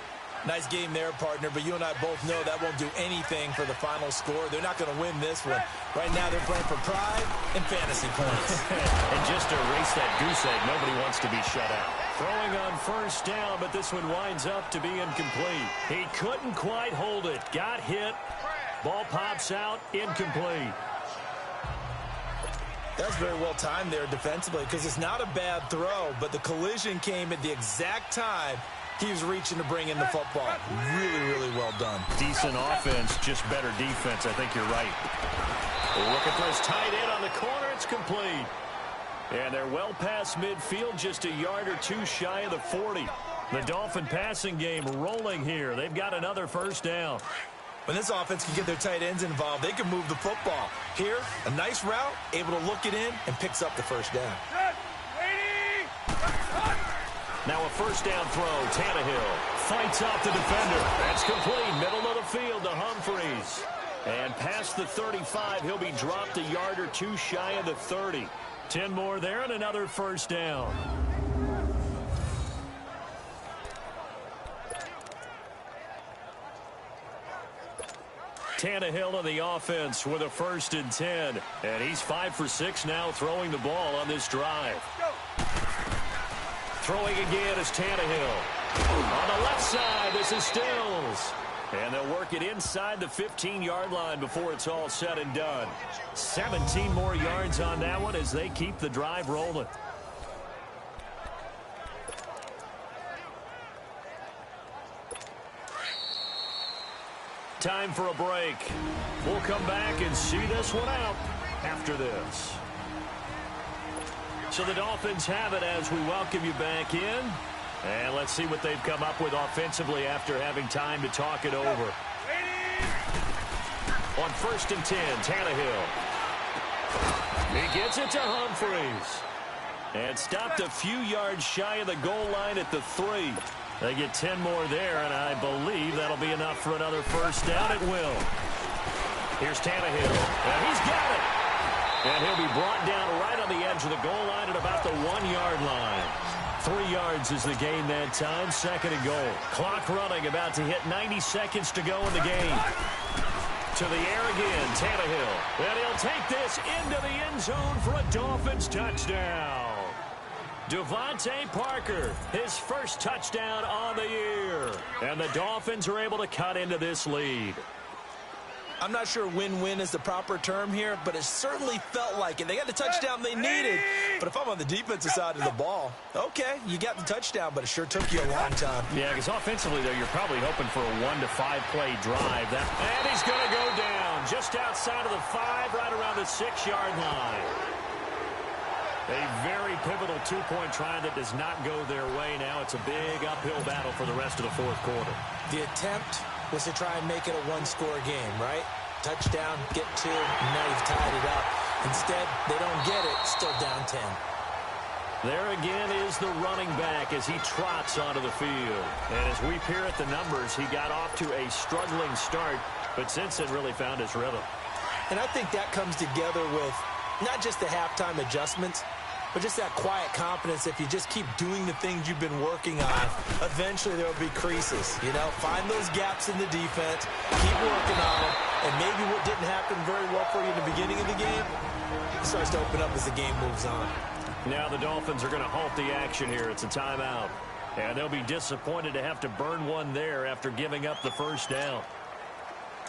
Nice game there, partner, but you and I both know that won't do anything for the final score. They're not going to win this one. Right now, they're playing for pride and fantasy points. And just to erase that goose egg, nobody wants to be shut out. Throwing on first down, but this one winds up to be incomplete. He couldn't quite hold it. Got hit. Ball pops out. Incomplete. That's very well timed there defensively, because it's not a bad throw, but the collision came at the exact time he was reaching to bring in the football. Really, really well done. Decent offense, just better defense. I think you're right. Looking for his tight end on the corner. It's complete. And they're well past midfield, just a yard or 2 shy of the 40. The Dolphin passing game rolling here. They've got another first down. When this offense can get their tight ends involved, they can move the football. Here, a nice route, able to look it in, and picks up the first down. Now a first down throw. Tannehill fights off the defender. That's complete. Middle of the field to Humphreys. And past the 35, he'll be dropped a yard or 2 shy of the 30. 10 more there and another first down. Tannehill on the offense with a 1st and 10. And he's 5 for 6 now throwing the ball on this drive. Throwing again is Tannehill. On the left side, this is Stills. And they'll work it inside the 15-yard line before it's all said and done. 17 more yards on that one as they keep the drive rolling. Time for a break. We'll come back and see this one out after this. So the Dolphins have it as we welcome you back in. And let's see what they've come up with offensively after having time to talk it over. On 1st and 10, Tannehill. He gets it to Humphreys. And stopped a few yards shy of the goal line at the 3. They get 10 more there, and I believe that'll be enough for another first down. It will. Here's Tannehill, and he's got it. And he'll be brought down right on the edge of the goal line at about the 1-yard line. 3 yards is the gain that time, 2nd and goal. Clock running, about to hit 90 seconds to go in the game. To the air again, Tannehill. And he'll take this into the end zone for a Dolphins touchdown. Devontae Parker, his first touchdown on the year. And the Dolphins are able to cut into this lead. I'm not sure win-win is the proper term here, but it certainly felt like it. They got the touchdown they needed. But if I'm on the defensive side of the ball, okay, you got the touchdown, but it sure took you a long time. Yeah, because offensively, though, you're probably hoping for a 1 to 5 play drive. And he's going to go down just outside of the 5, right around the 6-yard line. A very pivotal two-point try that does not go their way. Now it's a big uphill battle for the rest of the fourth quarter. The attempt was to try and make it a one-score game, right? Touchdown, get 2, and now you've tied it up. Instead, they don't get it, still down 10. There again is the running back as he trots onto the field. And as we peer at the numbers, he got off to a struggling start, but since then really found his rhythm. And I think that comes together with not just the halftime adjustments, but just that quiet confidence. If you just keep doing the things you've been working on, eventually there will be creases. You know, find those gaps in the defense, keep working on them, and maybe what didn't happen very well for you in the beginning of the game starts to open up as the game moves on. Now the Dolphins are going to halt the action here. It's a timeout. And they'll be disappointed to have to burn one there after giving up the first down.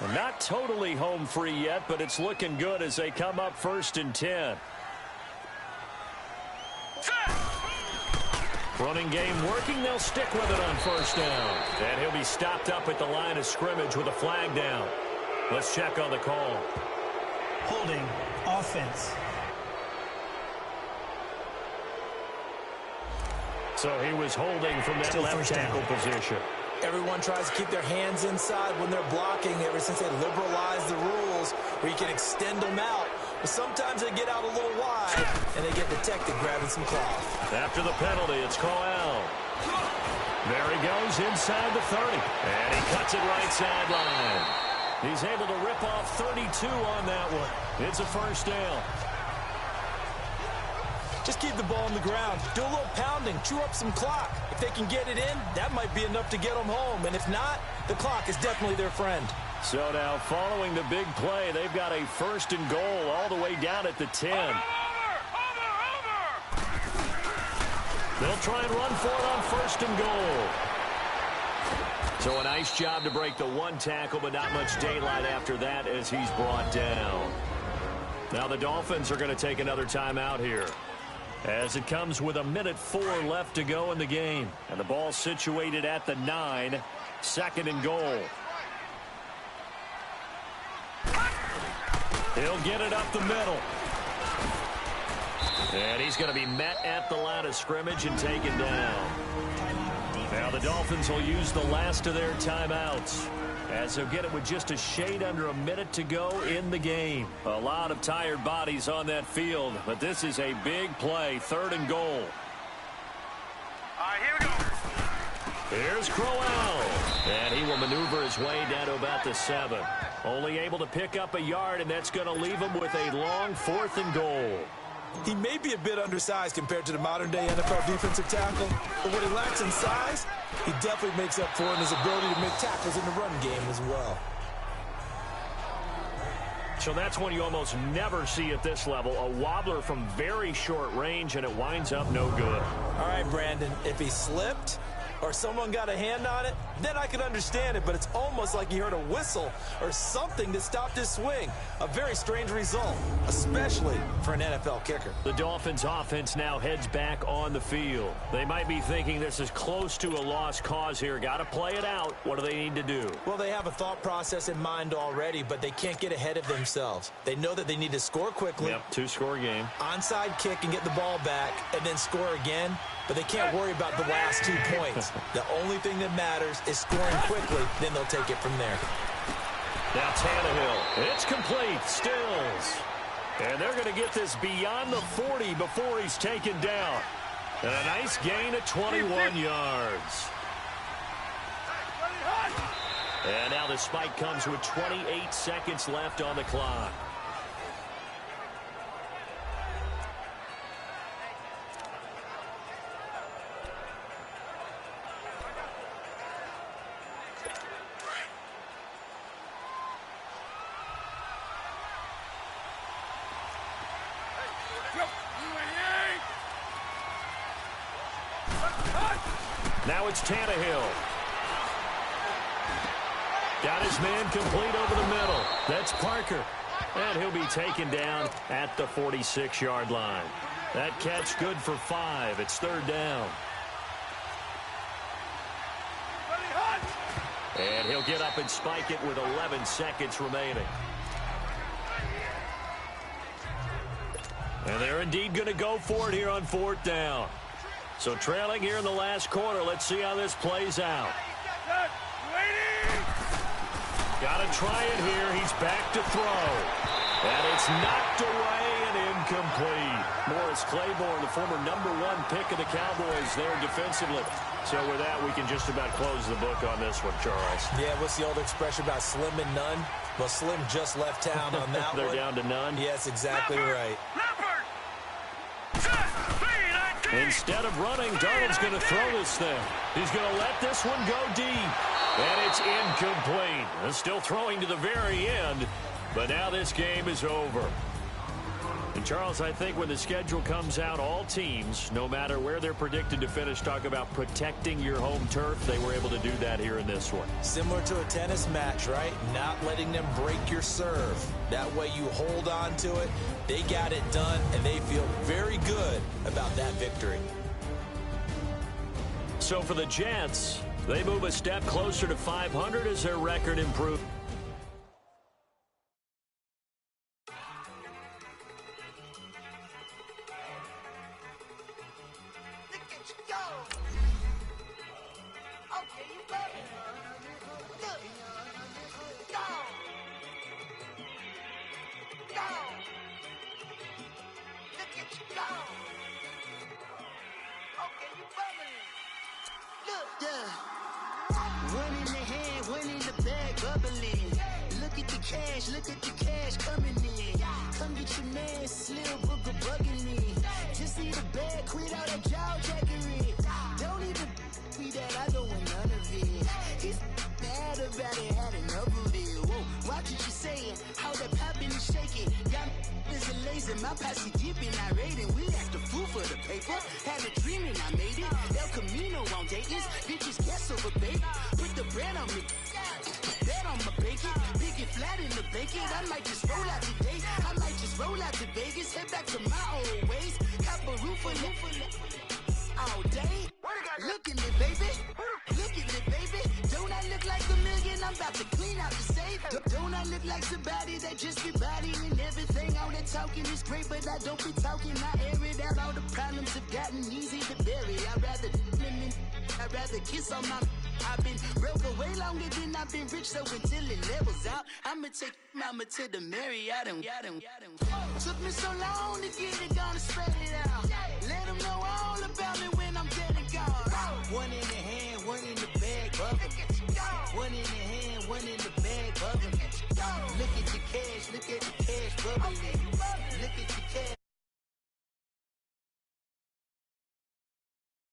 Well, not totally home free yet, but it's looking good as they come up 1st and 10. Running game working. They'll stick with it on 1st down. And he'll be stopped up at the line of scrimmage with a flag down. Let's check on the call. Holding offense. So he was holding from that Still left tackle position. Everyone tries to keep their hands inside when they're blocking ever since they liberalized the rules where you can extend them out. But sometimes they get out a little wide, and they get detected grabbing some cloth. After the penalty, it's Coyle. There he goes inside the 30. And he cuts it right sideline. He's able to rip off 32 on that one. It's a 1st down. Just keep the ball on the ground. Do a little pounding. Chew up some clock. If they can get it in, that might be enough to get them home. And if not, the clock is definitely their friend. So now following the big play, they've got a 1st and goal all the way down at the 10. Over! They'll try and run for it on 1st and goal. So a nice job to break the one tackle, but not much daylight after that as he's brought down. Now the Dolphins are going to take another timeout here, as it comes with 1:04 left to go in the game. And the ball situated at the 9, 2nd and goal. He'll get it up the middle. And he's going to be met at the line of scrimmage and taken down. Now the Dolphins will use the last of their timeouts, as they'll get it with just a shade under a minute to go in the game. A lot of tired bodies on that field, but this is a big play, 3rd and goal. All right, here we go. Here's Crowell, and he will maneuver his way down to about the 7. Only able to pick up a yard, and that's going to leave him with a long 4th and goal. He may be a bit undersized compared to the modern-day NFL defensive tackle, but what he lacks in size, he definitely makes up for in his ability to make tackles in the run game as well. So that's one you almost never see at this level, a wobbler from very short range, and it winds up no good. All right, Brandon, if he slipped or someone got a hand on it, then I could understand it, but it's almost like he heard a whistle or something that stopped his swing. A very strange result, especially for an NFL kicker. The Dolphins offense now heads back on the field. They might be thinking this is close to a lost cause here. Got to play it out. What do they need to do? Well, they have a thought process in mind already, but they can't get ahead of themselves. They know that they need to score quickly. Yep, 2-score game. Onside kick and get the ball back and then score again. But they can't worry about the last 2 points. The only thing that matters is scoring quickly, then they'll take it from there. Now Tannehill. It's complete. Stills. And they're going to get this beyond the 40 before he's taken down. And a nice gain of 21 yards. And now the spike comes with 28 seconds left on the clock. Now it's Tannehill. Got his man complete over the middle. That's Parker. And he'll be taken down at the 46-yard line. That catch good for 5. It's 3rd down. And he'll get up and spike it with 11 seconds remaining. And they're indeed going to go for it here on 4th down. So trailing here in the last quarter. Let's see how this plays out. Got to try it here. He's back to throw. And it's knocked away and incomplete. Morris Claiborne, the former #1 pick of the Cowboys there defensively. So with that, we can just about close the book on this one, Charles. Yeah, what's the old expression about slim and none? Well, Slim just left town on that They're one. down to none? Yes, exactly right. Instead of running, Darnold's going to throw this thing. He's going to let this one go deep. And it's incomplete. And still throwing to the very end. But now this game is over. And, Charles, I think when the schedule comes out, all teams, no matter where they're predicted to finish, talk about protecting your home turf. They were able to do that here in this one. Similar to a tennis match, right? Not letting them break your serve. That way you hold on to it. They got it done, and they feel very good about that victory. So for the Jets, they move a step closer to 500 as their record improves. Look at the cash coming in. Come get your man, Slim Booker bugging me. Just need a bag, quit all that jaw jackery. Don't even be that, I don't want none of it. He's mad about it, had enough of it. Whoa, watch what you saying, how that poppin' and shaking. Got is a laser, my posse dipping, I raiding. We act a fool for the paper. Had a dream and I made it. El Camino on Dayton's, bitches guess over baby. Put the bread on me. Bet on my bacon, big and flat in the bacon. I might just roll out today. I might just roll out to Vegas, head back to my old ways. Cop a roof all day. Look at me, baby. Look at me, baby. Don't I look like a million? I'm about to clean out the safe. Don't I look like somebody that just be bodying everything? All that talking is great, but I don't be talking. I air it out. All the problems have gotten easy to bury. I'd rather kiss on my. I've been broke away longer than I've been rich, so until it levels out, I'ma take mama to the Marriott and took me so long to get it, gonna spread it out. Let them know all about me when I'm dead and gone. One in the hand, one in the bag, bubble. One in the hand, one in the bag, bubble. Look at the cash bubbling.